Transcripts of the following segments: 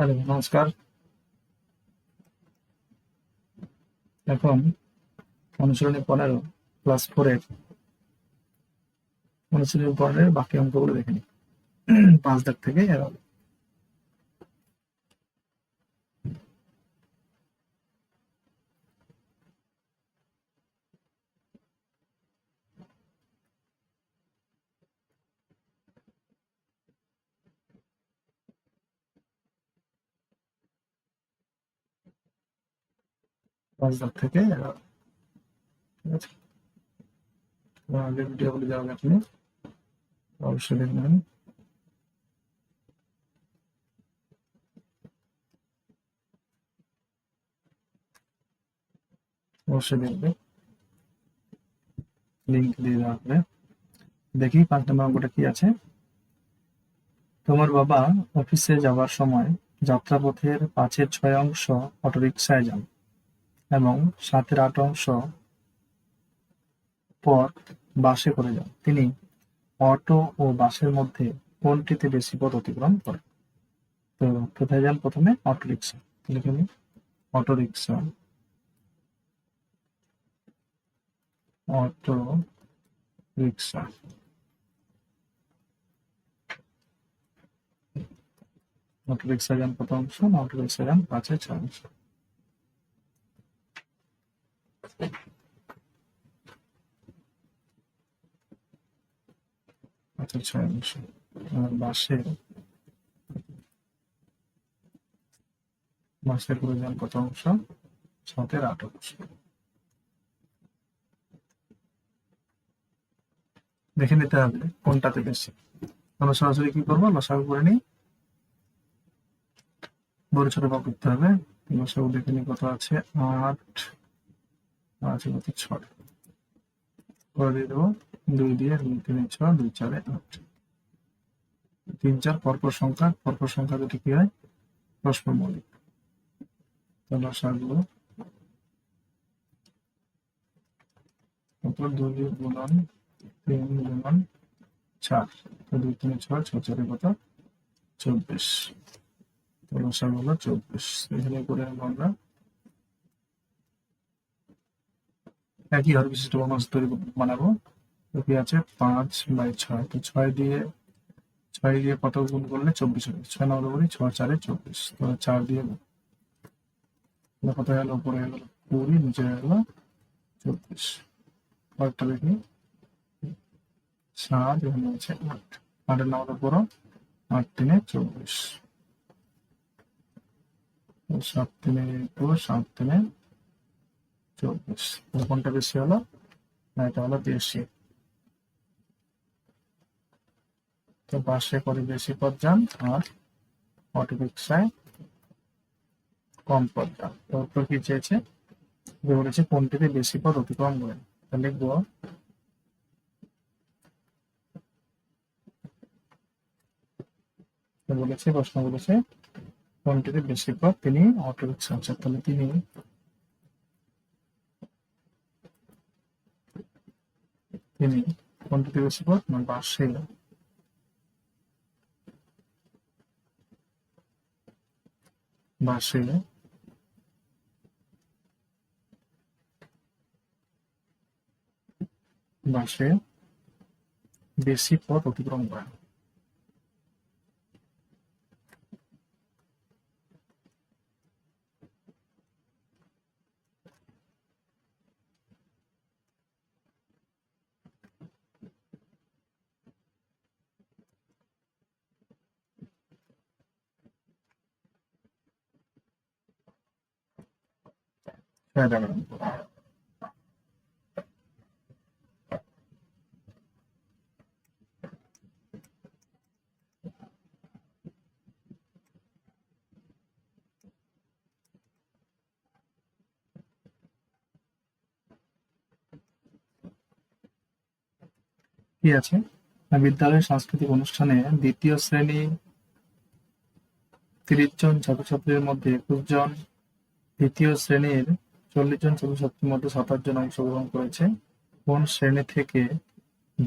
Hello, নমস্কার। এখন অনুশীলনী 15 ক্লাস 4 এর অনুশীলনী 15 এর বাকি অঙ্কগুলো দেখে নিই। 5 দাগ থেকে এগোবে। 5 দাগ থেকে এগোবে। ঠিক আছে, তোমার আগের ভিডিওগুলো যারা দেখেনি অবশ্যই দেখে নেবেন। অবশ্যই দেখবে, লিঙ্ক দিয়ে দেওয়া হবে। দেখি 5 নম্বর অঙ্কটা কি আছে। তোমার বাবা অফিসে যাওয়ার সময় যাত্রাপথের 5/6 অংশ অটোরিকশায় যান এবং 7/8 অংশ পথ বাসে করে যান। তিনি অটো ও বাসের মধ্যে কোনটিতে বেশি পথ অতিক্রম করেন? তো কোথায় যান? প্রথমে অটোরিকশা, লিখে নিই। Autorickshaw, auto rickshaw. অটোরিকশা যান কত অংশ? না, অটোরিকশা যান 5/6 অংশ। আচ্ছা, 6 অংশ। আর বাসে করে যান কত অংশ? 7/8 অংশ। দেখে নিতে হবে কোনটাতে বেশি। আমরা সরাসরি কি করবো? লসাগু করে নিই। বড় ছোট ভাগ করতে হবে। লসাগু দেখে নিই কত আছে। 8 আছে কত? 6 করে দিয়ে দেবো। 2 দিয়ে 2 3 6 2 4 8 3 4 পরপর সংখ্যা দুটি কি হয়? পরস্পর মৌলিক। তো লসাগু তারপর 2 গুণন 3 গুণন 4, তো 2 3 6 6 4 কত? 24। তো লসাগু হলো 24। এখানে করে আমরা একই হার বিশিষ্ট ভগ্নাংশ তৈরি বানাবো। তো কি আছে? 5/6। তো 6 দিয়ে কত গুণ করলে 24 হবে? 6 নম্বর করি, 6 4 24। তো 4 দিয়ে কত গেল? উপরে গেল 20, নিচে গেল 24। পরেরটা দেখি। 7, এখানে আছে 8। 8 নম্বর উপর 8 3 24। 7 3 21, 7 3 24। কোনটা বেশি হলো? না, এটা হলো বেশি। তো বাসে করে বেশি পথ যান আর অটো রিক্সায় কম পথ যান। তো উত্তর কি চেয়েছে? বলেছে কোনটিতে বেশি পথ অতিক্রম করেন। তা লিখবো বলেছে, প্রশ্ন বলেছে কোনটিতে বেশি পথ তিনি অটো রিক্সা। আচ্ছা, তাহলে তিনি কোনটিতে বেশি পথ? না, বাসে। বাসে বাসে বেশি পথ অতিক্রম করেন। হ্যাঁ, দেখেন কি আছে। বিদ্যালয়ের সাংস্কৃতিক অনুষ্ঠানে দ্বিতীয় শ্রেণী 30 জন ছাত্রছাত্রীর মধ্যে 21 জন, তৃতীয় শ্রেণীর 40 জন ছাত্রছাত্রীর মধ্যে 27 জন অংশগ্রহণ করেছে। কোন শ্রেণী থেকে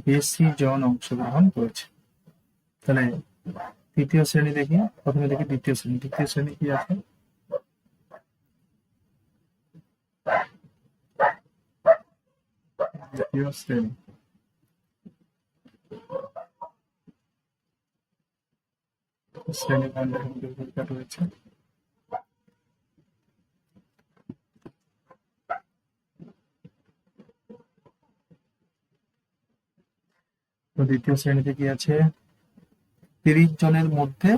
বেশি জন অংশগ্রহণ করেছে? তাহলে তৃতীয় শ্রেণী দেখি, প্রথমে দেখি দ্বিতীয় শ্রেণী। দ্বিতীয় শ্রেণী কি আছে? দ্বিতীয় শ্রেণী শ্রেণী রয়েছে। তো দ্বিতীয় শ্রেণীতে কি আছে? 30 জনের মধ্যে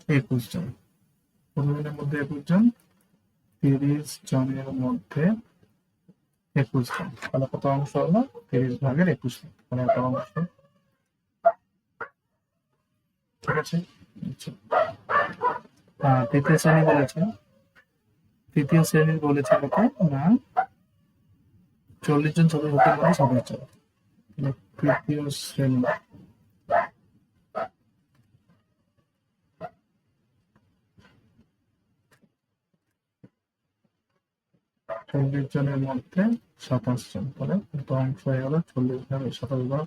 21 জন। কতজনের মধ্যে 21 জন? 30 জনের মধ্যে 21 জন। তাহলে কত অংশ হলো? 30 ভাগের 21। তাহলে কত অংশ? ঠিক আছে। তৃতীয় শ্রেণী বলেছে, তৃতীয় শ্রেণীর বলেছে কত না 40 জন ছাত্রছাত্রীর মধ্যে 27 জন। তৃতীয় শ্রেণী 40 জনের মধ্যে 27 জন। তাহলে কত অংশ হয়ে গেল? 40 ভাগের 27 ভাগ।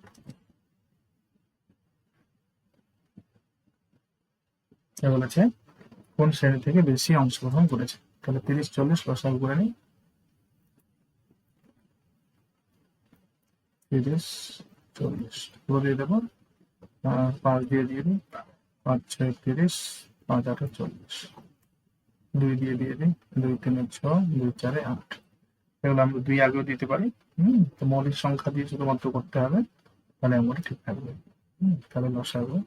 বলেছে কোন শ্রেণী থেকে বেশি অংশগ্রহণ করেছে। তাহলে 30-40 লসাগু করে নিই। 30-40 পুরো দিয়ে দেবো, 5 দিয়ে দিই, 5-6 30, 5-8 40, 2 দিয়ে দিই, 2-3 6, 2-4 8। এগুলো আমরা 2 আগেও দিতে পারি। তো মৌলিক সংখ্যা দিয়ে শুধুমাত্র করতে হবে, তাহলে আমরা ঠিক থাকবে। তাহলে লসাগু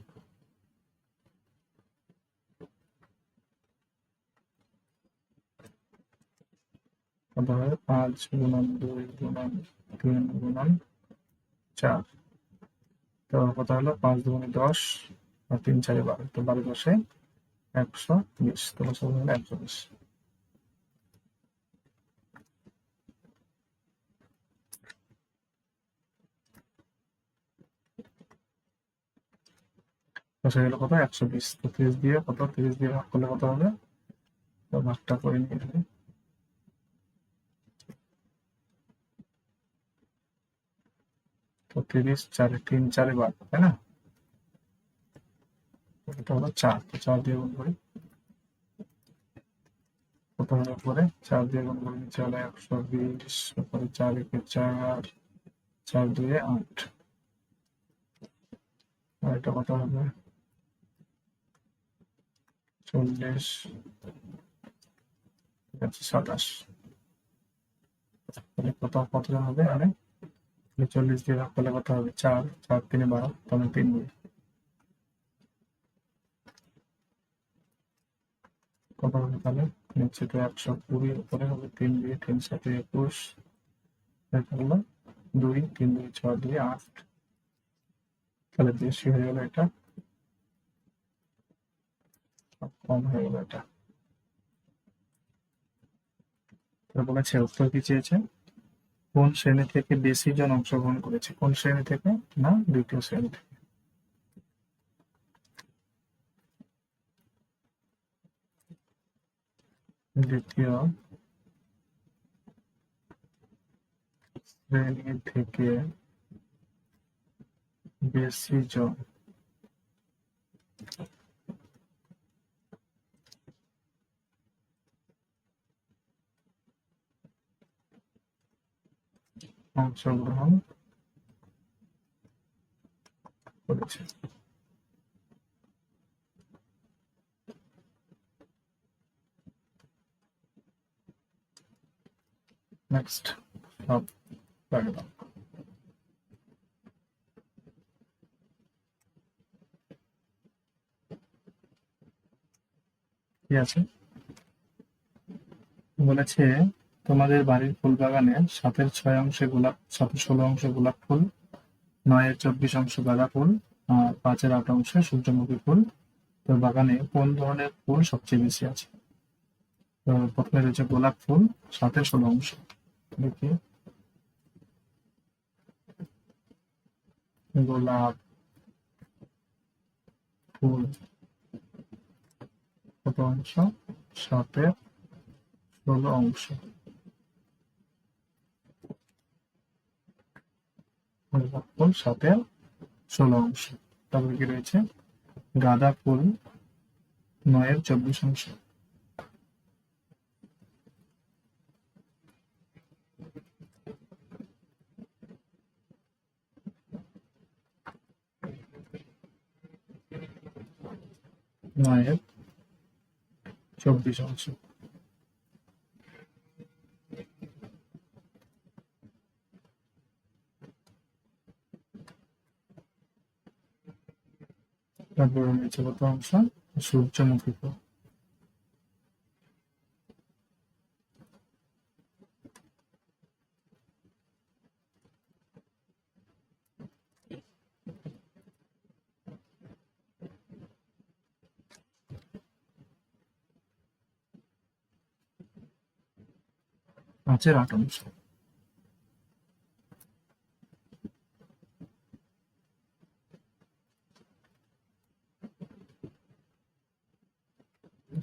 5 গুণন 2 গুণন 3 গুণন 4। তো কত হলো? 5 দুগুণে 10 আর 3 4 12। তো 12 10 120। তো লসাগু হলো 120। লসাগু হলো কত? 120। তো 30 দিয়ে কত? 30 দিয়ে ভাগ করলে কত হবে? তো ভাগটা করে নিয়ে যাবে। তো 30 4 3 4 12, তাই না? এটা হলো 4। তো 4 দিয়ে গুণ করি। কত হলো পরে? 4 দিয়ে গুণ করে নিচে হলো 120, তারপরে 4 একে 4, 4 2 8। আর এটা কত হবে? 40, 27। তাহলে কতজন হবে? মানে 40 দিয়ে ভাগ করলে কত হবে? 4, 4 3 12, তাহলে 3 দিয়ে কত হবে? তাহলে নিচে তো 120, উপরে হবে 3 দিয়ে, 3 7 21, এটা হলো 2, 3 2 6 2 8। তাহলে বেশি হয়ে গেল এটা, কম হয়ে গেল এটা। বলেছে উত্তর কি চেয়েছে? কোন শ্রেণী থেকে বেশি জন অংশগ্রহণ করেছে? কোন শ্রেণী থেকে? না দ্বিতীয় শ্রেণী থেকে। দ্বিতীয় শ্রেণী থেকে বেশি জন অংশগ্রহণ করেছে। নেক্সট সব লাগে দাও। কি আছে? বলেছে তোমাদের বাড়ির ফুল বাগানে 7-এর 6 অংশে গোলাপ, 7-এর 16 অংশে গোলাপ ফুল, 9-এর 24 অংশ গাঁদা ফুল, আর 5-এর 8 অংশে সূর্যমুখী ফুল। তো বাগানে কোন ধরনের ফুল সবচেয়ে বেশি আছে? তো প্রথমে রয়েছে গোলাপ ফুল, 7-এর 16 অংশ। দেখি গোলাপ ফুল কত অংশ? 7-এর 16 অংশ। গোলাপ ফুল 7-এর 16 অংশ। তারপরে কি রয়েছে? গাঁদা ফুল 9/24। 9/24। তারপর নিচে কত অংশ? সূর্যমুখী ফুল। পাঁচের 8 অংশ।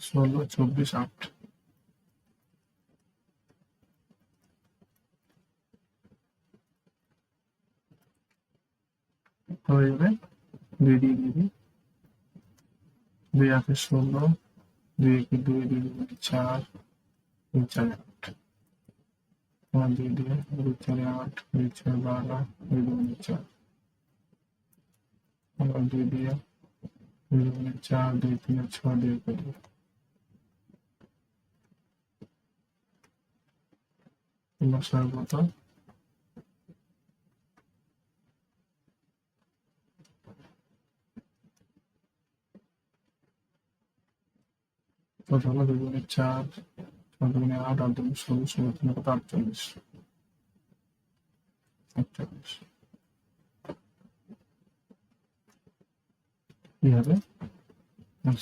ষোলো, 24, 8। হয়ে যাবে 2 দিয়ে দিবি, 2 8 16, 2 1 2, 2 2 4, 2 4 8, 5 2 2, 2 4 8, 2 4 12, 2 2 4, 2 দিয়ে 2 2 4, 2 3 6, 2 2। কত? কত হলো? 2 2 4, 4 2 8, 8 2 16, 16 3 কত? 48। 48 কি হবে?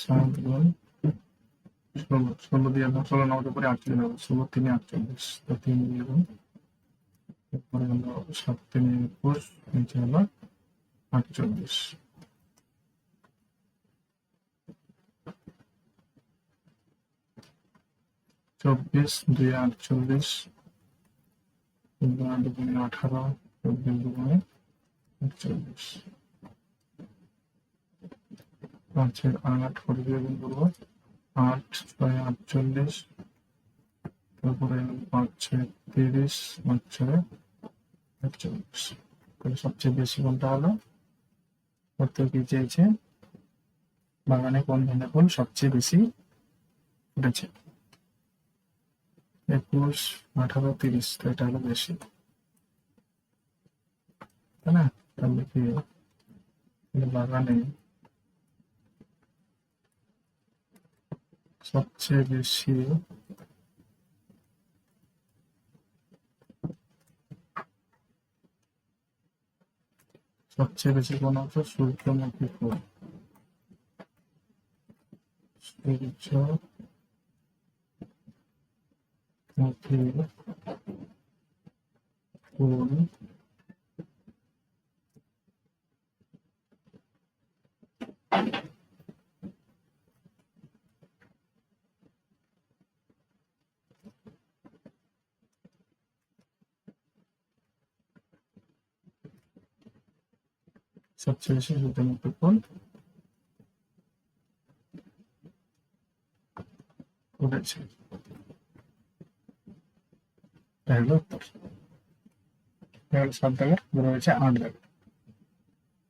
7 গুণ 16, 16 দিয়ে 16 নামাতে পারে 8 দিলে হবে, 16 3 48, তো 3 দিয়ে গুণ, তারপরে হলো 7 3 21, নিচে হলো 48। চব্বিশ 2 48, 2 2 18, 24 2 48। 5 8 করে দিয়ে গুণ করবো, 8 6 48, তারপরে 5 6 30, 5 6 48। তাহলে সবচেয়ে বেশি কোনটা হলো? উত্তর কি চেয়েছে? বাগানে কোন ধরনের ফুল সবচেয়ে বেশি ফুটেছে? 21 18 30, তো এটা হলো বেশি, তাই না? তাহলে কি বাগানে সবচেয়ে বেশি কোন অংশ? সূর্যমুখী ফুল। সূর্যমুখী ফুল সবচেয়ে বেশি সূর্যমুখী ফুল ফুটেছে। তাই হলো উত্তর। 7 দাগের রয়েছে 8 দাগের।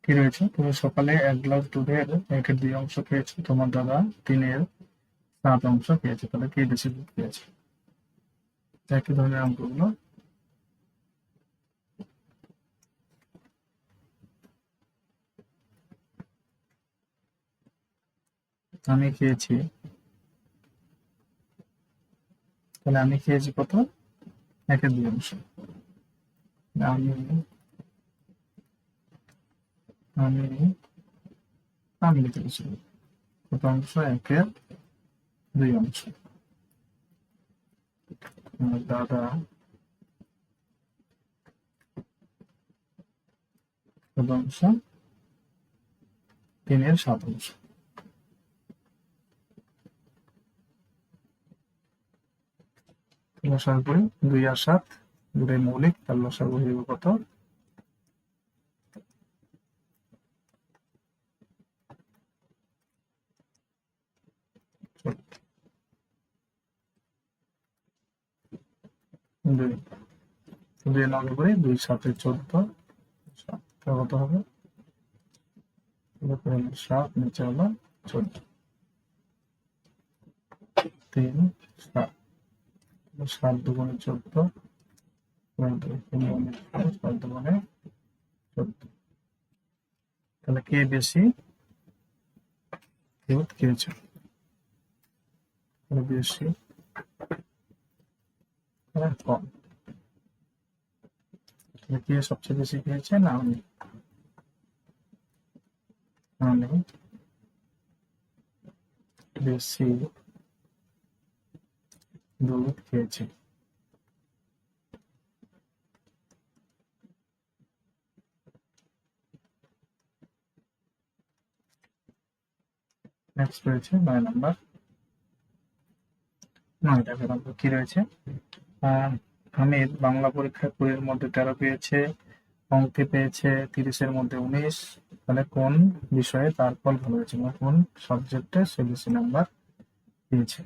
কি রয়েছে? তুমি সকালে 1 গ্লাস দুধের 1/2 অংশ খেয়েছো, তোমার দাদা 3/7 অংশ খেয়েছে, তাহলে কে বেশি দুধ খেয়েছে? একই ধরনের অঙ্কগুলো আমি খেয়েছি, তাহলে আমি খেয়েছি কত? 1/2 অংশ। আমি আমি আমি লিখে দিচ্ছি কত অংশ? 1/2 অংশ। আমার দাদা কত অংশ? 3/7 অংশ। লসাগু করি, 2 আর 7 দুটোই মৌলিক, তার লসাগু হয়ে যাবে কত? 2 2 নগে করে 2 7 14 7 কত হবে? 7 নিচে হলো 14 3 7 7 দুগুণে 14 7 দুগুণে 14 তাহলে কে বেশি? খেয়েছে বেশি কম? কে সবচেয়ে বেশি খেয়েছে? না আমি বেশি দুধ খেয়েছি। নেক্সট রয়েছে 9 নাম্বার। 9 টাকা নম্বর কি রয়েছে? হামিদ বাংলা পরীক্ষায় 20 এর মধ্যে 13 পেয়েছে, অঙ্কে পেয়েছে 30 এর মধ্যে 19। তাহলে কোন বিষয়ে তার ফল ভালো হয়েছে, মানে কোন সাবজেক্টে সে বেশি নাম্বার পেয়েছে?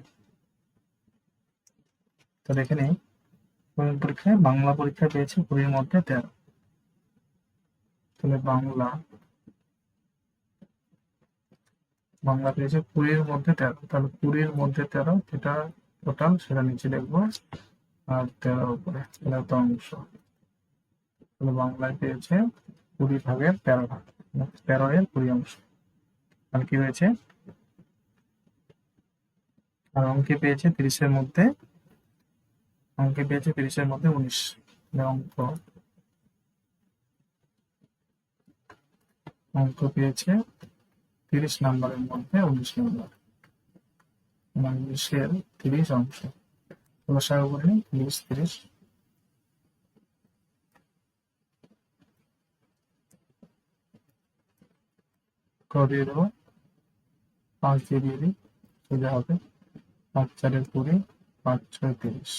তো দেখে নেই, পরীক্ষায় বাংলা পরীক্ষায় পেয়েছে 20 এর মধ্যে 13। তাহলে বাংলা পেয়েছে 20 এর মধ্যে 13। তাহলে 20 এর মধ্যে 13 যেটা টোটাল সেটা নিচে লিখবো, আর 13 উপরে, তাহলে তো অংশ। তাহলে বাংলায় পেয়েছে 20 ভাগের 13 ভাগ, 13 এর 20 অংশ। তাহলে কি হয়েছে? আর অঙ্কে পেয়েছে 30 এর মধ্যে 19। অঙ্ক পেয়েছে 30 নাম্বারের মধ্যে 19 নাম্বার, 19 এর 30 অংশ। লসাগু করে নিই, 30 30 দিয়ে দেবো, 5 দিয়ে দিই, সোজা হবে 5 4 20, 5 6 30।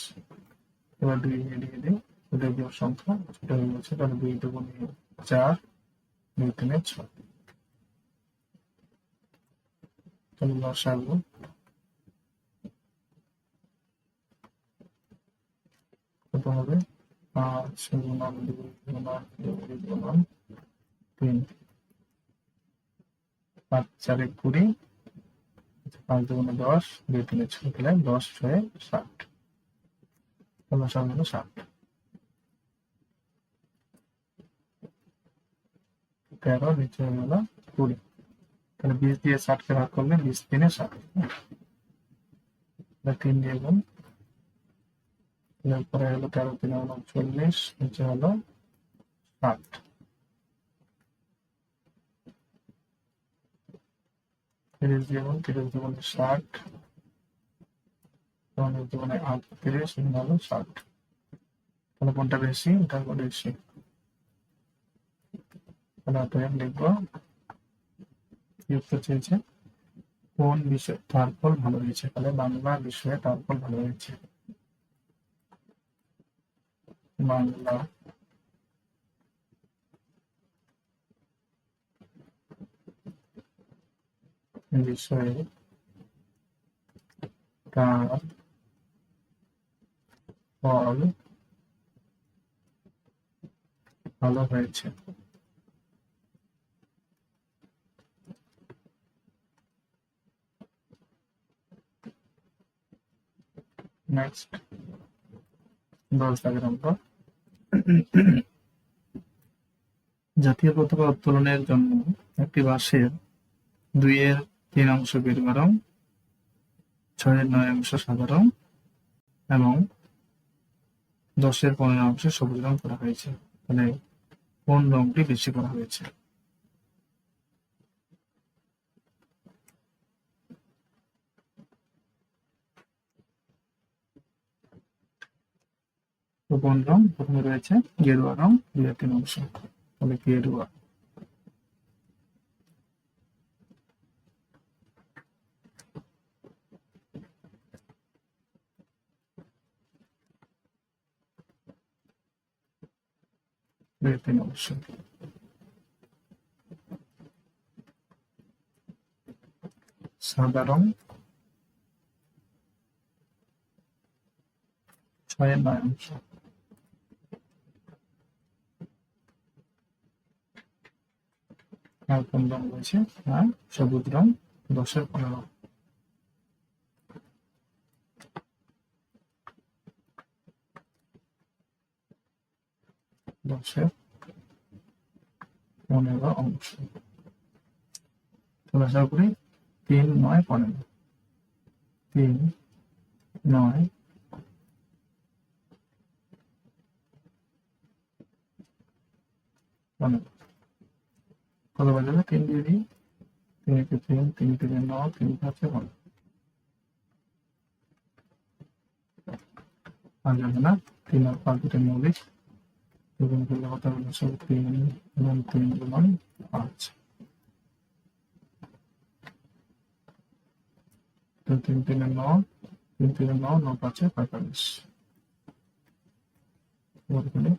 এবার 2 দিয়ে দিই, ওটা বিয়োগ সংখ্যা ছোট হয়ে গেছে, তাহলে 2 দুগুণে 4, 2 3 6। তাহলে লসাগু কত হবে? 5 গুণন 2 গুণন 2 গুণন 3, 5 4 20, 5 দুগুণে 10, 2 3 6, তাহলে 10 6 60। লসাগু হলো 60। 13 নিচে হয়ে গেল 20। তাহলে 20 দিয়ে 60 কে ভাগ করলে 20 3 60, 3 দিয়ে গুণ, এরপরে হলো 13 3 39, নিচে হলো 60। 30 দিয়ে গুণ, 30 দুগুণে 60, 30 দুগুণে 38, হলো 60। তাহলে কোনটা বেশি? এটা বেশি। তাহলে অতএব লিখবো, কি উত্তর চেয়েছে? কোন বিষয়ে তার ফল ভালো হয়েছে? তাহলে বাংলা বিষয়ে তার ফল ভালো হয়েছে। বাংলা বিষয়ে তার ফল ভালো হয়েছে। নেক্সট 10 দাগের অঙ্ক। জাতীয় পতাকা উত্তোলনের জন্য একটি বাঁশের 2 এর 3 অংশ বেরুয়া রং, 6 এর 9 অংশ সাদা রং এবং 10 এর 15 অংশ সবুজ রং করা হয়েছে। তাহলে কোন রংটি বেশি করা হয়েছে? তো কোন রং? প্রথমে রয়েছে গেরুয়া রং, 2 এর 3 অংশ, তাহলে গেরুয়া। সাদা রং 6 9 অংশ। আর কোন রং রয়েছে? আর সবুজ রং 10 15। 10 15 অংশ। তাহলে আশা করি 3 9 15। 3 9 15। কত বাজাবে? 3 দিয়ে দিই। 3 কে 3, 3 থেকে 9, 3 5 15। আর যাবে না। 3 আর 5 দুটো মৌলিক। গুণ করলে কত হবে? 3 গুণ 3 গুণ 5। তো 3 3 9, 3 3 9, 9 5 45। এবার করে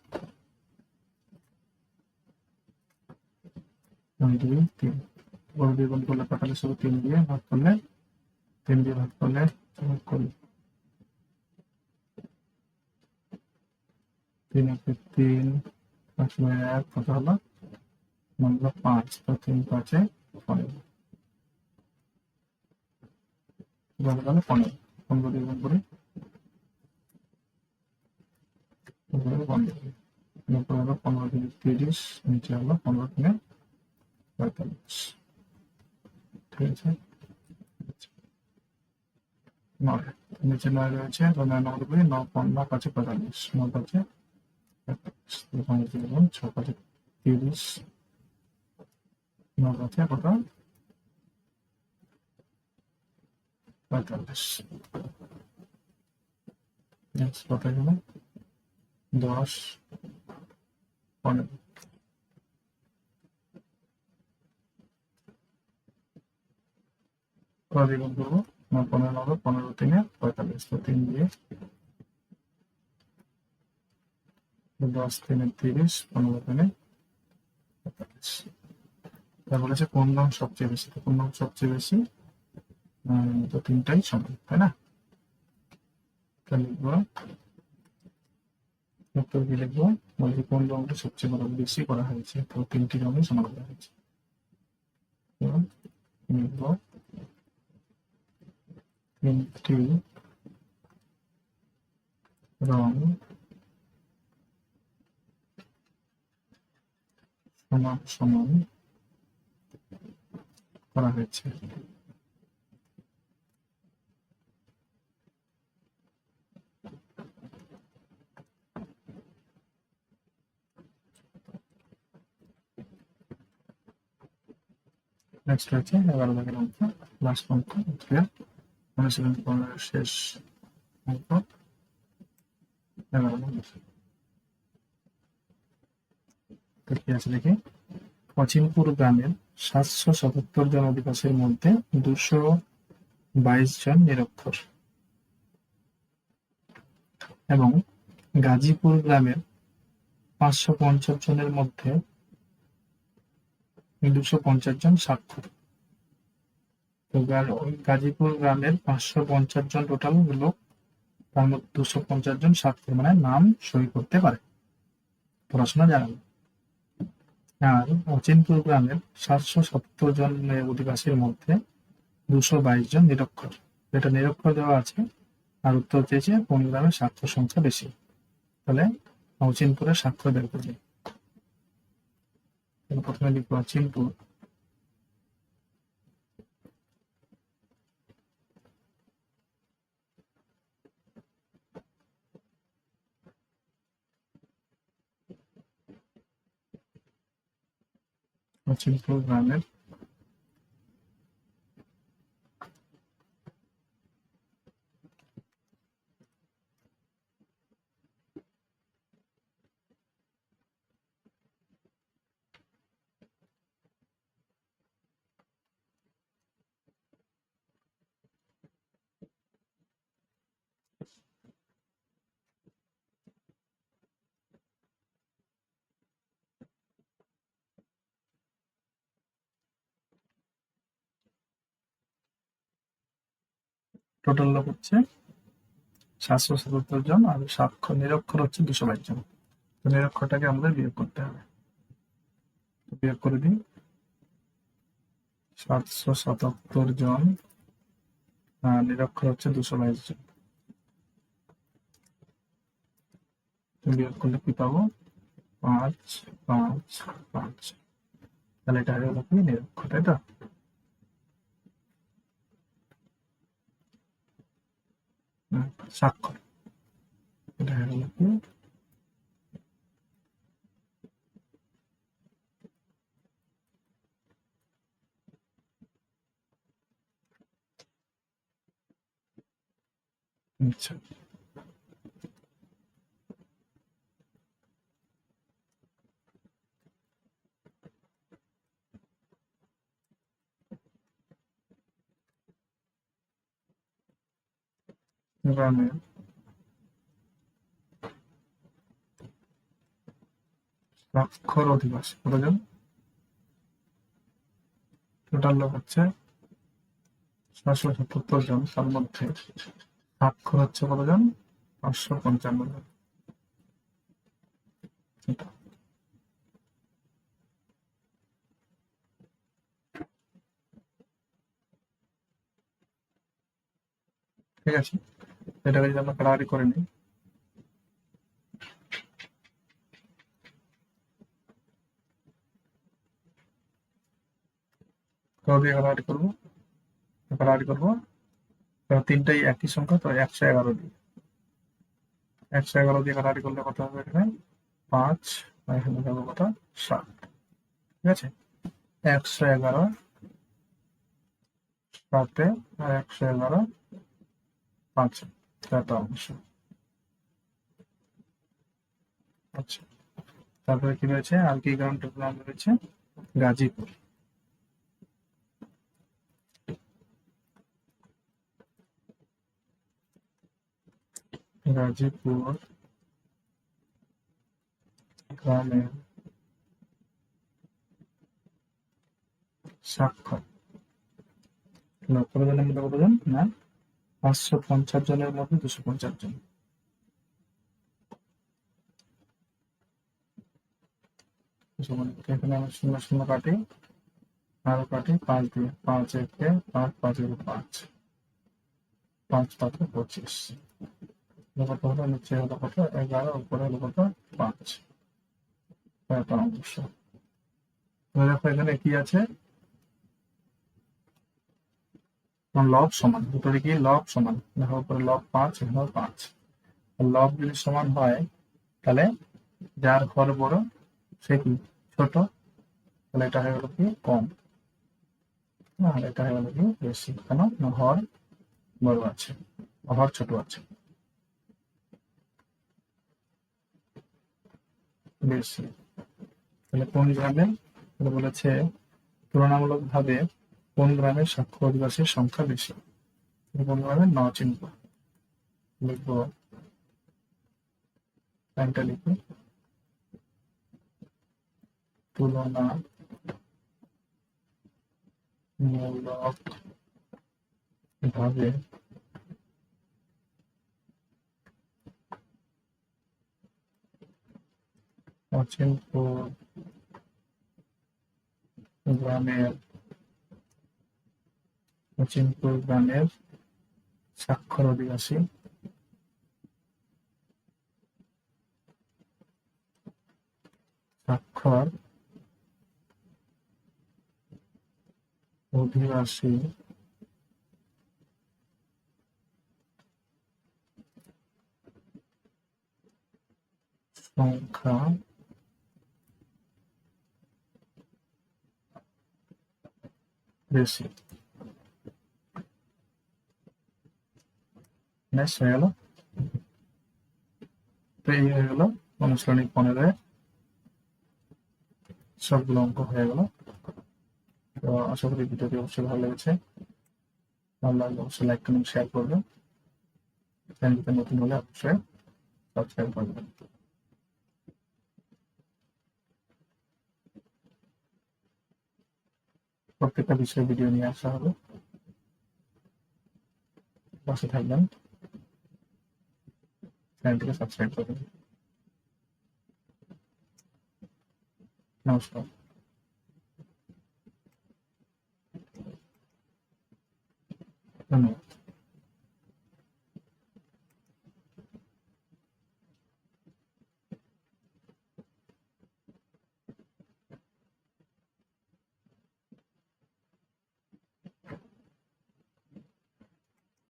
2 3। বড় দিয়ে গুণ করলে 45 হবে, 3 দিয়ে ভাগ করলে 3 দিয়ে ভাগ করলে ভাগ করলে 3 1 3, 5 1 কত হলো? 5। তো 3 5 15। এবার হলো 15। 15 দিয়ে গুণ করি। 15 এরপর হলো 15 থেকে 30, নিচে হলো 15 থেকে 45। ঠিক আছে। 9 নিচে 9 রয়েছে, তো 9 নম্বর করি। 9 9 5 45, 9 5 45। 5 দিয়ে গুণ 6 5 30, 9 5 কত? 45। নেক্সট কত গেল? 10 15। কত দিয়ে গুণ করবো? 9 15 হবে, 15 3 45। তো 3 দিয়ে 10 3 30, 15 3 45। তারপর বলেছে কোন রং সবচেয়ে বেশি? তো কোন রং সবচেয়ে বেশি? তো তিনটাই সমান, তাই না? তাহলে লিখবো, উত্তর কি লিখবো? বলছি কোন রংটা সবচেয়ে বড় বেশি করা হয়েছে? তো 3টি রঙই সমান করা হয়েছে। লিখবো 3টি রং সমান সমান করা হয়েছে। নেক্সট হচ্ছে 11 দাগের অঙ্ক, লাস্ট অঙ্ক। ক্লিয়ার? অনুশীলন করার শেষ অঙ্ক 11 নম্বর। তো কি আছে দেখি। অচিনপুর গ্রামের 777 জন অধিবাসীর মধ্যে 222 জন নিরক্ষর এবং গাজীপুর গ্রামের 550 জনের মধ্যে 250 জন সাক্ষর। তো গাজীপুর গ্রামের 550 জন টোটাল লোক, তার মধ্যে 250 জন সাক্ষর, মানে নাম সই করতে পারে, পড়াশোনা জানাবে। আর অচিনপুর গ্রামের 770 জন অধিবাসীর মধ্যে 222 জন নিরক্ষর। এটা নিরক্ষর দেওয়া আছে, আর উত্তর চেয়েছে কোন গ্রামের স্বাক্ষর সংখ্যা বেশি। তাহলে অচিনপুরের স্বাক্ষর বের করবে। প্রথমে লিখবো অচিনপুর, অচিনপুর গ্রামের টোটাল লোক হচ্ছে 777 জন, আর স্বাক্ষর নিরক্ষর হচ্ছে 222 জন। তো নিরক্ষরটাকে আমাদের বিয়োগ করতে হবে। বিয়োগ করে দিই। 777 জন, নিরক্ষর হচ্ছে 222 জন। বিয়োগ করলে কি পাবো? 5 5 5। তাহলে এটা হয়ে গেল কি নিরক্ষর, তাই তো? স্বাক্ষর, এটা হয়ে গেল কি আচ্ছা। গ্রামের স্বাক্ষর অধিবাসী কতজন? টোটাল লোক হচ্ছে 777 জন, তার মধ্যে স্বাক্ষর হচ্ছে কতজন? 555 জন। এটা ঠিক আছে। এটাকে যদি আমরা কাটাকাটি করে নিই, কত দিয়ে কাটাকাটি করবো? কাটাকাটি করবো, তিনটাই একই সংখ্যা, তো 111 দিয়ে। 111 দিয়ে কাটাকাটি করলে কত হবে? এখানে 5, এখানে যাবো কত? 7। ঠিক আছে। 111 7 আর 111 5, 4টা অংশ। আচ্ছা, তারপরে কি রয়েছে? আর কি গ্রামটার নাম রয়েছে? গাজীপুর। গাজীপুর গ্রামের স্বাক্ষর কতজনের মধ্যে কতজন? না, 550 জনের মধ্যে 250 জন। এখানে আমরা 0 0 কাটি, আরো কাটি 5 দিয়ে। 5 একে 5, 5 একে 5, 5 5 25। কত হলো? নিচে হলো কত? 11, উপরে হলো কত? 5। কয়টা অংশ? দেখো এখানে কি আছে? লব সমান, দুটোর কি লব সমান। দেখো উপরে লব 5, এখানেও 5। লব যদি সমান হয়, তাহলে যার ঘর বড় সে কি ছোট, তাহলে এটা হয়ে গেল কি কম, আর এটা হয়ে গেল কি বেশি। কেন? না, হর বড় আছে, হর ছোট আছে, বেশি। তাহলে কোন গ্রামে বলেছে তুলনামূলক ভাবে কোন গ্রামের স্বাক্ষর অধিবাসীর সংখ্যা বেশি? কোন গ্রামের? ন চিনব, লিখবো, লাইনটা লিখবো, তুলনামূলক ভাবে অচিনপুর গ্রামের স্বাক্ষর অধিবাসী স্বাক্ষর অধিবাসী সংখ্যা বেশি। নেক্সট হয়ে গেল। তো এই হয়ে গেল অনুশীলনী 15 সবগুলো অঙ্ক হয়ে গেল। তো আশা করি ভিডিওটি অবশ্যই ভালো লেগেছে। ভালো লাগলে অবশ্যই লাইক কমেন্ট শেয়ার করবেন। চ্যানেলটিতে নতুন হলে অবশ্যই সাবস্ক্রাইব করবেন। প্রত্যেকটা বিষয়ে ভিডিও নিয়ে আসা হবে, পাশে থাকবেন। চ্যানেলটিকে সাবস্ক্রাইব করবেন। নমস্কার।